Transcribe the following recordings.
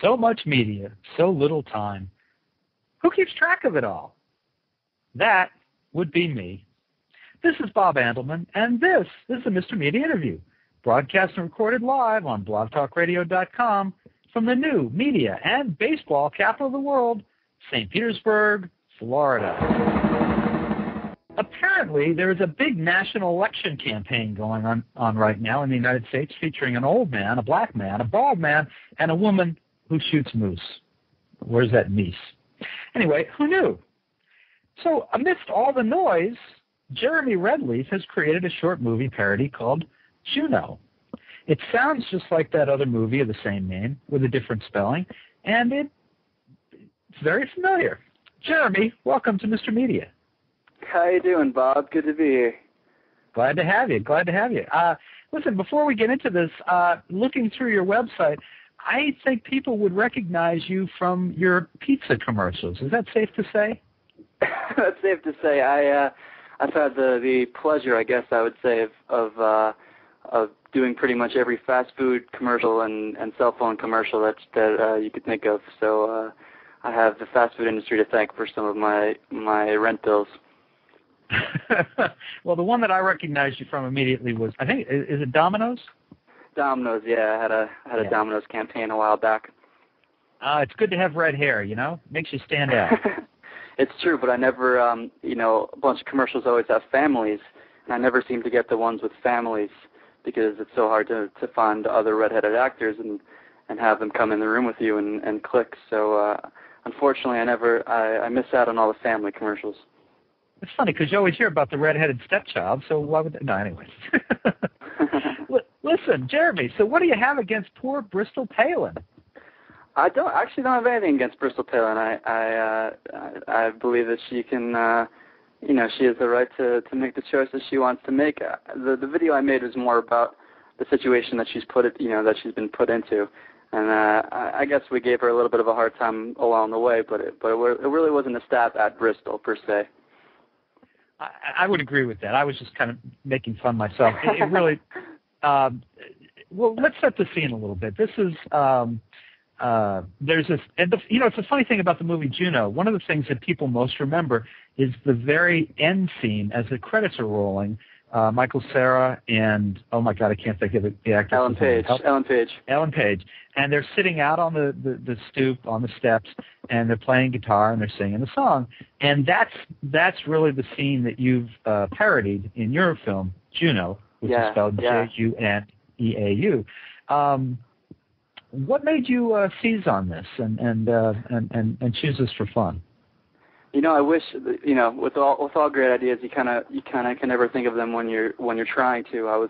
So much media, so little time. Who keeps track of it all? That would be me. This is Bob Andelman, and this is the Mr. Media Interview, broadcast and recorded live on blogtalkradio.com from the new media and baseball capital of the world, St. Petersburg, Florida. Apparently, there is a big national election campaign going on right now in the United States featuring an old man, a black man, a bald man, and a woman who shoots moose. Where's that meese? Anyway, who knew? So, amidst all the noise, Jeremy Redleaf has created a short movie parody called Juno. It sounds just like that other movie of the same name with a different spelling, and it's very familiar. Jeremy, welcome to Mr. Media. How you doing, Bob? Good to be here. Glad to have you. Glad to have you. Listen, before we get into this, looking through your website, I think people would recognize you from your pizza commercials. Is that safe to say? That's safe to say. I've had the pleasure, I guess I would say, of doing pretty much every fast food commercial and cell phone commercial that you could think of. So I have the fast food industry to thank for some of my rent bills. Well, the one that I recognized you from immediately was, I think, is it Domino's? Domino's, yeah. I had a Domino's campaign a while back. It's good to have red hair, you know? Makes you stand out. It's true, but I never, a bunch of commercials always have families, and I never seem to get the ones with families because it's so hard to find other redheaded actors and have them come in the room with you and click. So, unfortunately, I miss out on all the family commercials. It's funny because you always hear about the redheaded stepchild, so why would no, anyways. Listen, Jeremy, so what do you have against poor Bristol Palin? I don't have anything against Bristol Palin. I believe that she can, she has the right to make the choices she wants to make. The video I made was more about the situation that she's been put into, and I guess we gave her a little bit of a hard time along the way, but it really wasn't a stab at Bristol per se. I would agree with that. I was just kind of making fun myself. It really, well, let's set the scene a little bit. This is, there's this, and it's a funny thing about the movie Juno. One of the things that people most remember is the very end scene as the credits are rolling. Michael Cera and, oh my God, I can't think of it, the actress. Ellen Page. And they're sitting out on the stoop, on the steps, and they're playing guitar and they're singing the song. And that's really the scene that you've parodied in your film, Juno, which is spelled Juneau. What made you seize on this and choose this for fun? I wish, with all great ideas, you kind of can never think of them when you're trying to.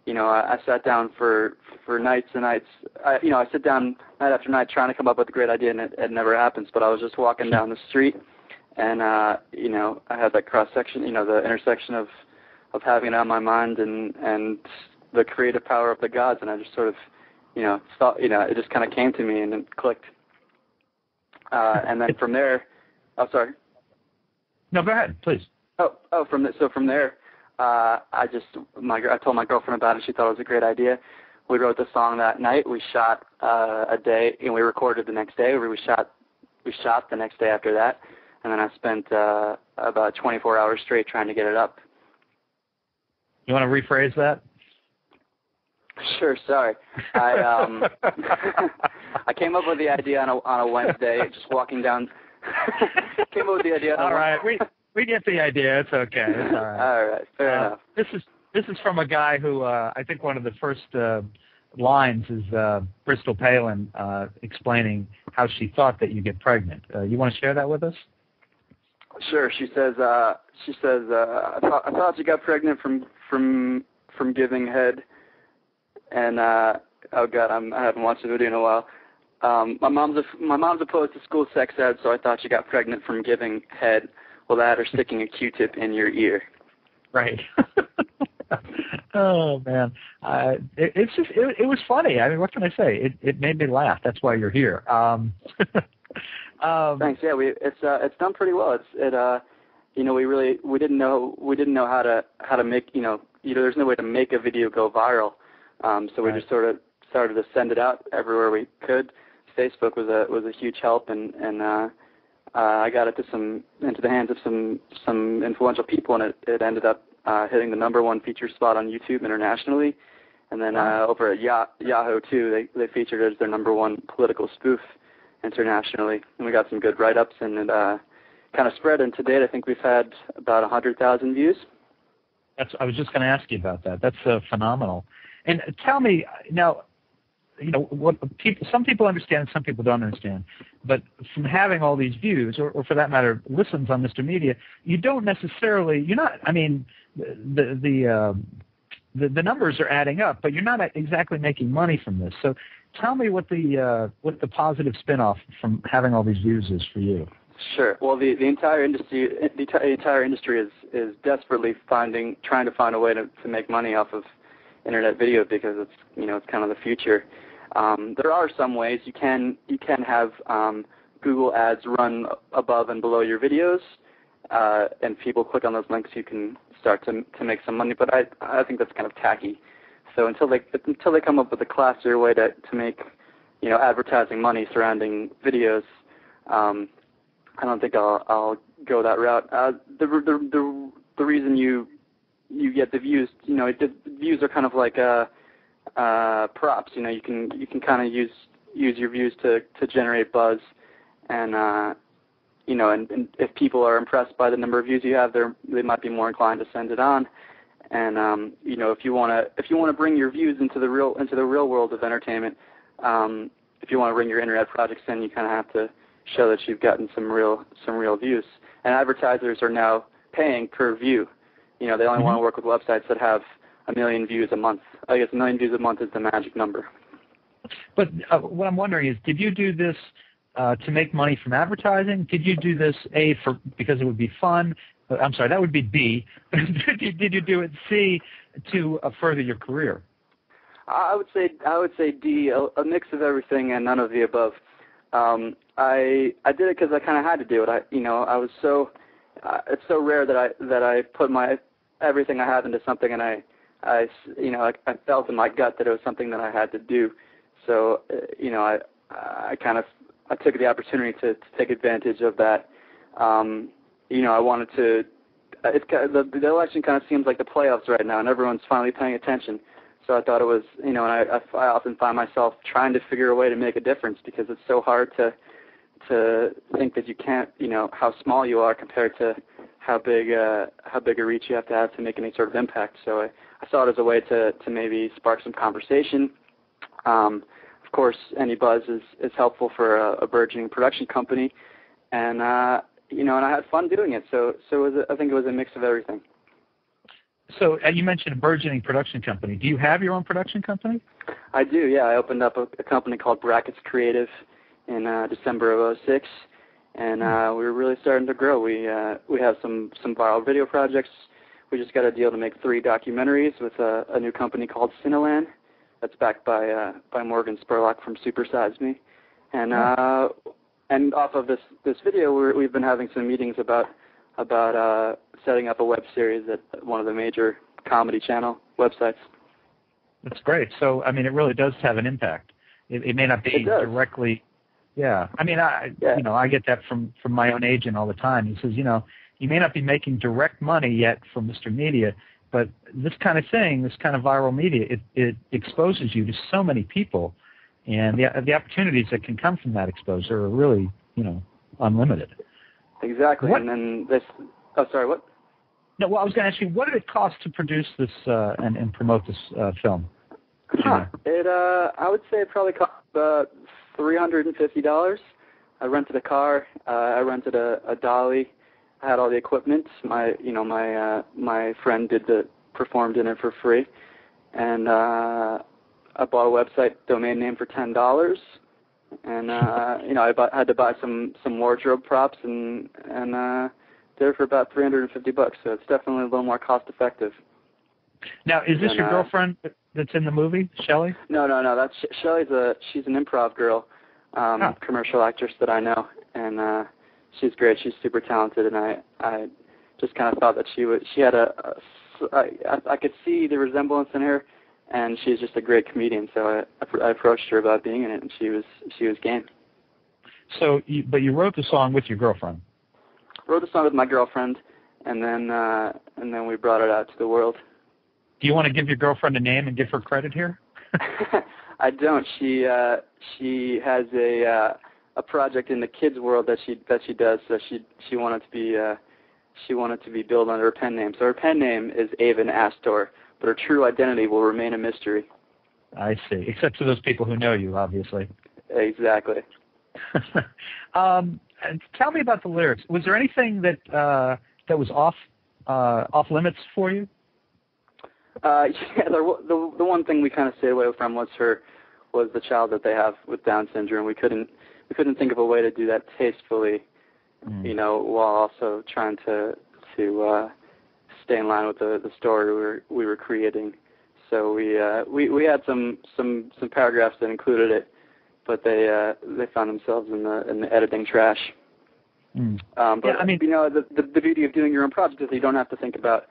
I sat down for nights and nights. I sit down night after night trying to come up with a great idea, and it never happens. But I was just walking down the street, and I had that cross section, the intersection of having it on my mind and the creative power of the gods, and I just sort of, thought, it just kind of came to me and it clicked. And then from there. Oh, sorry. No, go ahead, please. From there, I told my girlfriend about it. She thought it was a great idea. We wrote the song that night. We shot a day, and we recorded the next day. We shot the next day after that, and then I spent about 24 hours straight trying to get it up. You want to rephrase that? Sure. Sorry. I came up with the idea on a Wednesday, just walking down. Came up with the idea. All right, we get the idea. It's okay. It's all right. All right, fair enough. This is from a guy who I think one of the first lines is Bristol Palin explaining how she thought that you get pregnant. You want to share that with us? Sure. She says I thought you got pregnant from giving head, and oh God, I haven't watched the video in a while. My mom's opposed to school sex ed, so I thought she got pregnant from giving head. Well, that or sticking a Q-tip in your ear. Right. Oh man, it was funny. I mean, what can I say? It made me laugh. That's why you're here. Thanks. Yeah, it's done pretty well. We didn't know how to make there's no way to make a video go viral. So we just sort of started to send it out everywhere we could. Facebook was a huge help, and I got it into the hands of some influential people, and it ended up hitting the #1 feature spot on YouTube internationally. And then over at Yahoo too, they featured it as their #1 political spoof internationally, and we got some good write-ups, and it kind of spread. And to date, I think we've had about 100,000 views. I was just going to ask you about that. That's phenomenal. And tell me now, what some people understand, some people don't understand. But from having all these views, or for that matter, listens on Mr. Media, you don't necessarily. You're not. I mean, the numbers are adding up, but you're not exactly making money from this. So tell me what the positive spin-off from having all these views is for you. Sure. Well, the entire industry is desperately trying to find a way to make money off of internet video, because it's kind of the future. There are some ways you can have Google ads run above and below your videos, and people click on those links. You can start to make some money, but I think that's kind of tacky. So until they come up with a classier way to make advertising money surrounding videos, I don't think I'll go that route. The reason you get the views, the views are kind of like props. You can kind of use your views to generate buzz, and and if people are impressed by the number of views you have, they might be more inclined to send it on. And if you want to bring your views into the real world of entertainment, if you want to bring your internet projects in, you kind of have to show that you've gotten some real views. And advertisers are now paying per view. They only want to work with websites that have 1 million views a month. I guess 1 million views a month is the magic number. But what I'm wondering is, did you do this to make money from advertising? Did you do this because it would be fun? I'm sorry, that would be B. Did you do it C to further your career? I would say D, a mix of everything and none of the above. I did it because I kind of had to do it. I was so it's so rare that I put everything I have into something, and I felt in my gut that it was something that I had to do. So I took the opportunity to take advantage of that. I wanted to. The election kind of seems like the playoffs right now, and everyone's finally paying attention. So I thought it was, and I often find myself trying to figure a way to make a difference, because it's so hard to think that you can't, how small you are compared to how big a reach you have to make any sort of impact. So I saw it as a way to maybe spark some conversation. Of course, any buzz is helpful for a burgeoning production company, and and I had fun doing it. So I think it was a mix of everything. So you mentioned a burgeoning production company. Do you have your own production company? I do, yeah. I opened up a company called Brackets Creative in December of 2006, and we were really starting to grow. We have some viral video projects. We just got a deal to make 3 documentaries with a new company called Cineland that's backed by Morgan Spurlock from Super Size Me. And off of this video, we've been having some meetings about setting up a web series at one of the major comedy channel websites. That's great. So, I mean, it really does have an impact. It may not be directly. Yeah. I mean, I get that from my own agent all the time. He says, you may not be making direct money yet from Mr. Media, but this kind of thing, this kind of viral media, it exposes you to so many people, and the opportunities that can come from that exposure are really, unlimited. Exactly. And then sorry, what? No, well, I was going to ask you, what did it cost to produce this and promote this film? I would say it probably cost about $350. I rented a car. I rented a dolly. I had all the equipment. My friend performed in it for free, and I bought a website domain name for $10. And I had to buy some wardrobe props and did it for about $350. So it's definitely a little more cost effective. Now, is this your girlfriend that's in the movie, Shelley? No. That's Shelley's she's an improv girl, commercial actress that I know, and she's great. She's super talented, and I just kind of thought that she had I could see the resemblance in her and she's just a great comedian. So I approached her about being in it, and she was game. So, but you wrote the song with your girlfriend. Wrote the song with my girlfriend, and then we brought it out to the world. Do you want to give your girlfriend a name and give her credit here? I don't. She has a project in the kids world that she does. So she wanted to be billed under her pen name. So her pen name is Avon Astor, but her true identity will remain a mystery. I see. Except to those people who know you, obviously. Exactly. Tell me about the lyrics. Was there anything that was off limits for you? Yeah, the one thing we kind of stayed away from was the child that they have with Down syndrome. We couldn't think of a way to do that tastefully, while also trying to stay in line with the story we were creating. So we had some paragraphs that included it, but they found themselves in the editing trash. But yeah, I mean, the beauty of doing your own project is you don't have to think about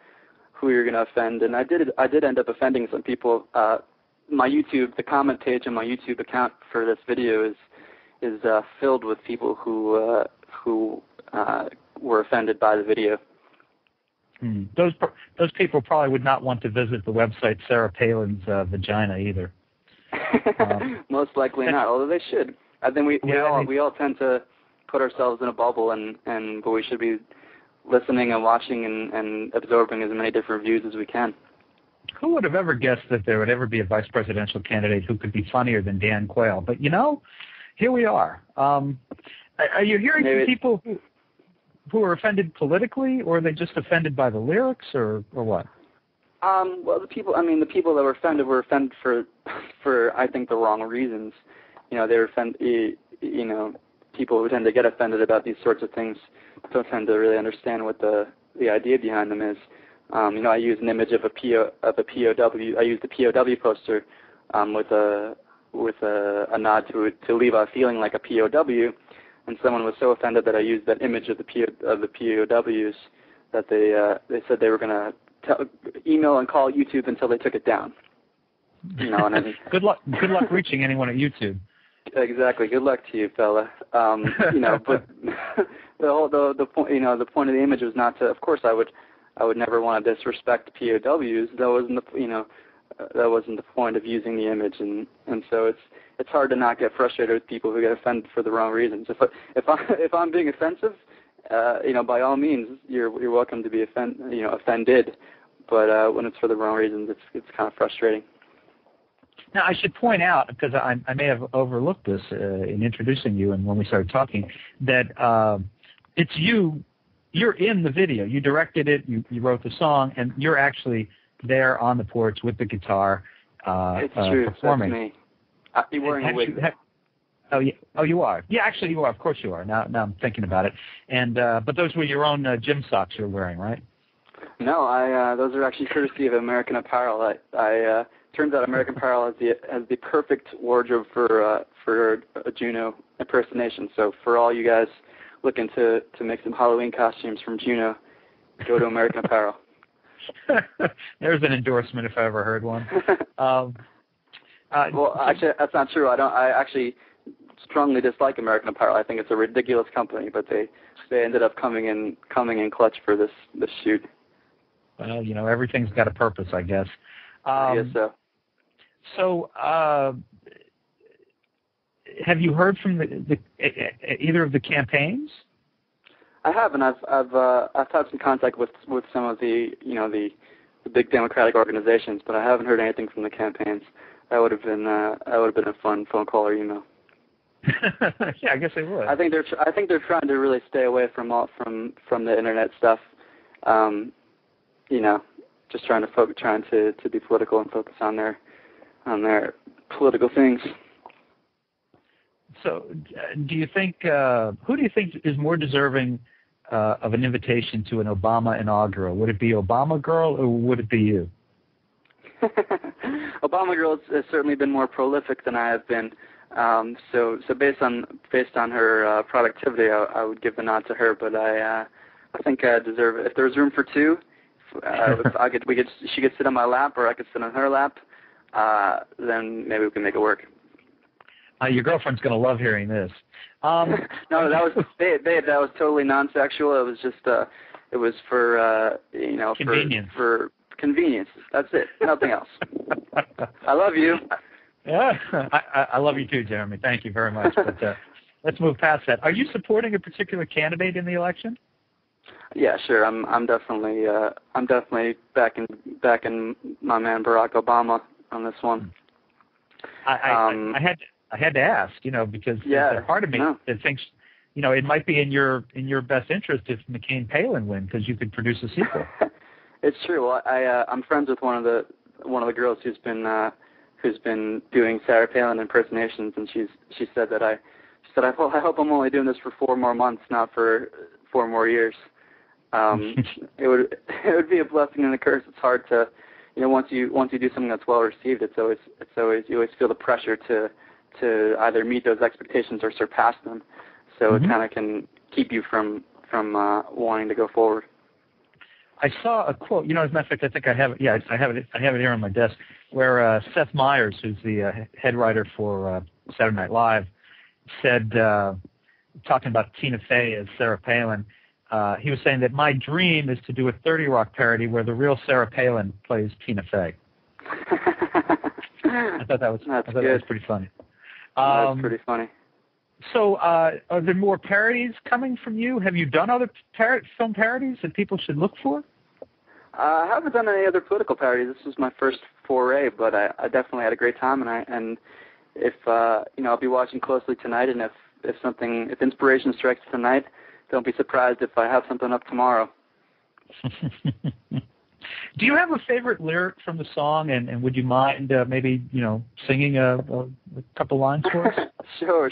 who you're going to offend, and I did end up offending some people. The comment page on my YouTube account for this video is filled with people who were offended by the video. Those people probably would not want to visit the website Sarah Palin's vagina either. Most likely not, although they should. I think we all tend to put ourselves in a bubble, but we should be listening and watching and absorbing as many different views as we can. Who would have ever guessed that there would ever be a vice presidential candidate who could be funnier than Dan Quayle? But here we are. Are you hearing from people who are offended politically, or are they just offended by the lyrics, or what? Well, the people that were offended for I think the wrong reasons. They were offended. People who tend to get offended about these sorts of things don't tend to really understand what the idea behind them is. I use an image of a POW. I used the POW poster with a nod to leave out feeling like a POW, and someone was so offended that I used that image of the POWs that they said they were going to email and call YouTube until they took it down. And then, good luck reaching anyone at YouTube. Exactly. Good luck to you, fella. But the point of the image was not to. Of course, I would never want to disrespect POWs. That wasn't the point of using the image, and so it's hard to not get frustrated with people who get offended for the wrong reasons. If I'm being offensive, by all means, you're welcome to be offended. But when it's for the wrong reasons, it's kind of frustrating. Now, I should point out, because I may have overlooked this in introducing you and when we started talking, that it's you. You're in the video. You directed it. You wrote the song, and you're actually there on the porch with the guitar it's true. performing. That's me. You're wearing a wig. You are. Yeah, actually, you are. Of course, you are. Now I'm thinking about it. And but those were your own gym socks you're wearing, right? No, those are actually courtesy of American Apparel. Turns out American Apparel has the perfect wardrobe for a Juno impersonation. So for all you guys looking to make some Halloween costumes from Juno, go to American Apparel. There's an endorsement if I ever heard one. Well, actually, that's not true. I actually strongly dislike American Apparel. I think it's a ridiculous company, but they ended up coming in clutch for this shoot. Well, everything's got a purpose, I guess. I guess so. So, have you heard from either of the campaigns? I have, and I've had some contact with some of the big Democratic organizations, but I haven't heard anything from the campaigns. That would have been a fun phone call or email. Yeah, I guess they would. I think they're trying to really stay away from the internet stuff. Just trying to be political and focus on their political things. So, who do you think is more deserving of an invitation to an Obama inaugural? Would it be Obama Girl or would it be you? Obama Girl has certainly been more prolific than I have been. So based on her productivity, I would give the nod to her. But I think I deserve it. If there was room for two, she could sit on my lap or I could sit on her lap. then maybe we can make it work. Your girlfriend's going to love hearing this. No, that was babe. That was totally non-sexual. It was just it was for convenience. For convenience. That's it. Nothing else. I love you. Yeah, I love you too, Jeremy. Thank you very much. But let's move past that. Are you supporting a particular candidate in the election? Yeah, sure. I'm definitely backing my man Barack Obama on this one. I had to ask, because there's a part of me that thinks, it might be in your best interest if McCain-Palin win, because you could produce a sequel. It's true. Well, I'm friends with one of the girls who's been doing Sarah Palin impersonations, and she said that I hope I'm only doing this for 4 more months, not for 4 more years. It would be a blessing and a curse. It's hard to, once you do something that's well received, it's always you always feel the pressure to either meet those expectations or surpass them. So it kind of can keep you from wanting to go forward. I saw a quote. As a matter of fact, I think I have it. Yeah, I have it here on my desk, where Seth Meyers, who's the head writer for Saturday Night Live, said, talking about Tina Fey as Sarah Palin, he was saying that my dream is to do a 30 Rock parody where the real Sarah Palin plays Tina Fey. I thought that was pretty funny. That's pretty funny. So, are there more parodies coming from you? Have you done other film parodies that people should look for? I haven't done any other political parodies. This was my first foray, but I definitely had a great time. And if I'll be watching closely tonight, and if inspiration strikes tonight, don't be surprised if I have something up tomorrow. Do you have a favorite lyric from the song, and would you mind maybe singing a couple lines for us? Sure.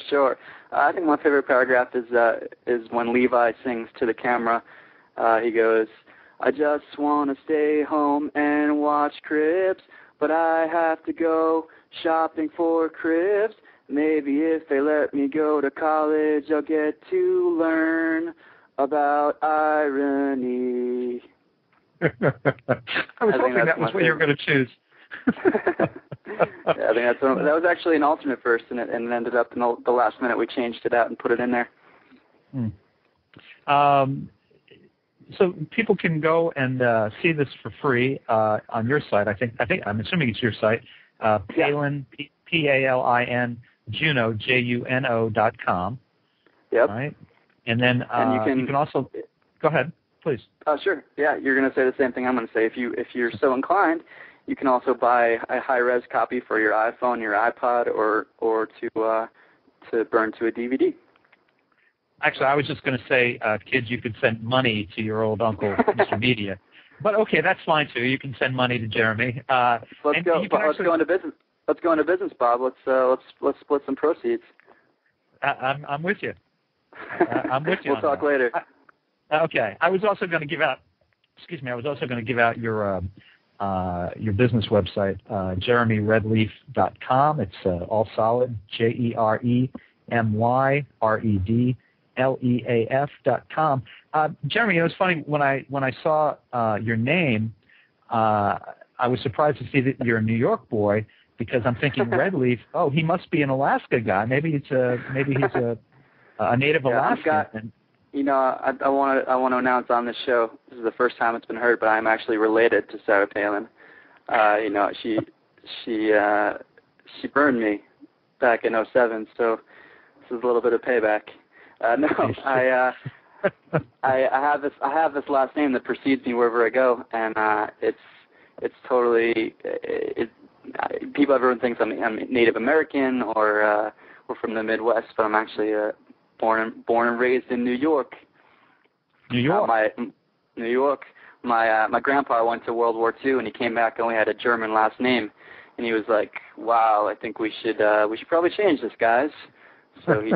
I think my favorite paragraph is when Levi sings to the camera. He goes, "I just want to stay home and watch Cribs, but I have to go shopping for Cribs. Maybe if they let me go to college, I'll get to learn about irony." I was hoping that was what you were going to choose. Yeah, I think that was actually an alternate verse, and it ended up in the last minute we changed it out and put it in there. So people can go and see this for free on your site. I'm assuming it's your site, Palin, Palin, Juno, Juno.com. Yep. Right, and then you can also go ahead, please. Sure. Yeah, you're going to say the same thing I'm going to say. If you're so inclined, you can also buy a high-res copy for your iPhone, your iPod, or to burn to a DVD. Actually, I was just going to say, kids, you could send money to your old uncle, Mr. Media. But okay, that's fine too. You can send money to Jeremy. Let's go into business. Let's go into business, Bob. Let's split some proceeds. I'm with you. I'm with you. We'll talk later. Okay. I was also going to give out your business website, jeremyredleaf.com. It's all solid, JeremyRedleaf.com. Jeremy, it was funny when I saw your name, I was surprised to see that you're a New York boy, because I'm thinking Redleaf. Oh, he must be an Alaska guy. Maybe he's a native Alaskan. I want to announce on this show, this is the first time it's been heard, but I'm actually related to Sarah Palin. She burned me back in '07, so this is a little bit of payback. I have this last name that precedes me wherever I go, and it's totally everyone thinks I'm Native American or from the Midwest, but I'm actually born and raised in New York. New York. My grandpa went to World War II, and he came back and only had a German last name, and he was like, "Wow, I think we should probably change this, guys." So he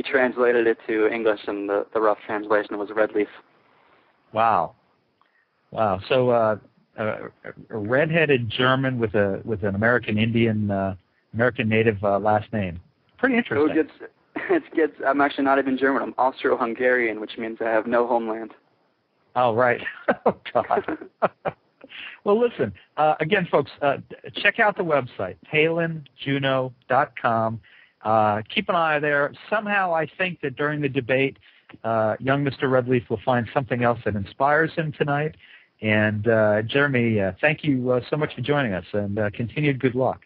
translated it to English, and the rough translation was Redleaf. Wow. So a redheaded German with an American Indian, American native last name. Pretty interesting. I'm actually not even German. I'm Austro-Hungarian, which means I have no homeland. Oh, right. Oh, God. Well, listen, again, folks, check out the website, palinjuno.com. Keep an eye there. Somehow I think that during the debate, young Mr. Redleaf will find something else that inspires him tonight. And, Jeremy, thank you so much for joining us, and continued good luck.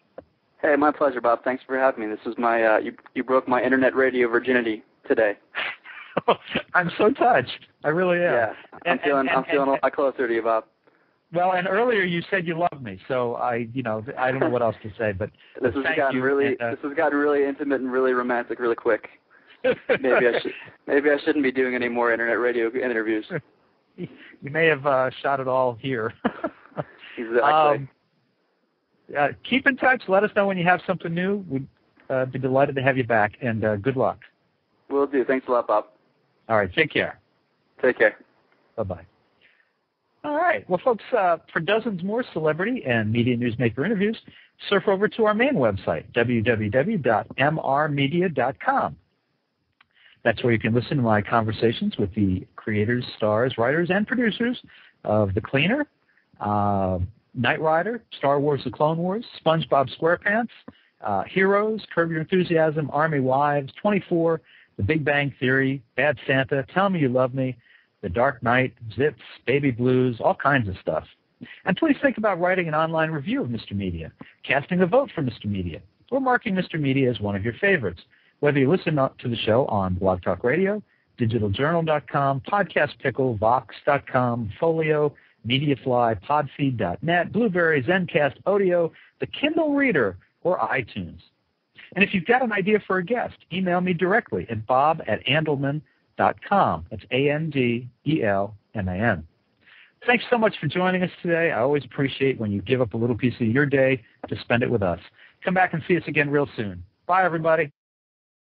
Hey, my pleasure, Bob. Thanks for having me. This is my you broke my internet radio virginity today. I'm so touched. I really am. Yeah, I'm feeling a lot closer to you, Bob. Well, and earlier you said you loved me, so I don't know what else to say, but this has gotten really intimate and really romantic really quick. Maybe I shouldn't be doing any more internet radio interviews. You may have shot it all here. Exactly. Keep in touch. Let us know when you have something new. We'd be delighted to have you back, and good luck. Will do. Thanks a lot, Bob. All right. Take care. Take care. Bye-bye. All right. Well, folks, for dozens more celebrity and media newsmaker interviews, surf over to our main website, www.mrmedia.com. That's where you can listen to my conversations with the creators, stars, writers, and producers of The Cleaner, Knight Rider, Star Wars The Clone Wars, SpongeBob SquarePants, Heroes, Curb Your Enthusiasm, Army Wives, 24, The Big Bang Theory, Bad Santa, Tell Me You Love Me, The Dark Knight, Zips, Baby Blues, all kinds of stuff. And please think about writing an online review of Mr. Media, casting a vote for Mr. Media, or marking Mr. Media as one of your favorites. Whether you listen to the show on Blog Talk Radio, digitaljournal.com, Podcast Pickle, Vox.com, Folio, Mediafly, Podfeed.net, Blueberry, Zencast, Odeo, the Kindle Reader, or iTunes. And if you've got an idea for a guest, email me directly at bob@andelman.com. That's ANDELMAN. Thanks so much for joining us today. I always appreciate when you give up a little piece of your day to spend it with us. Come back and see us again real soon. Bye, everybody.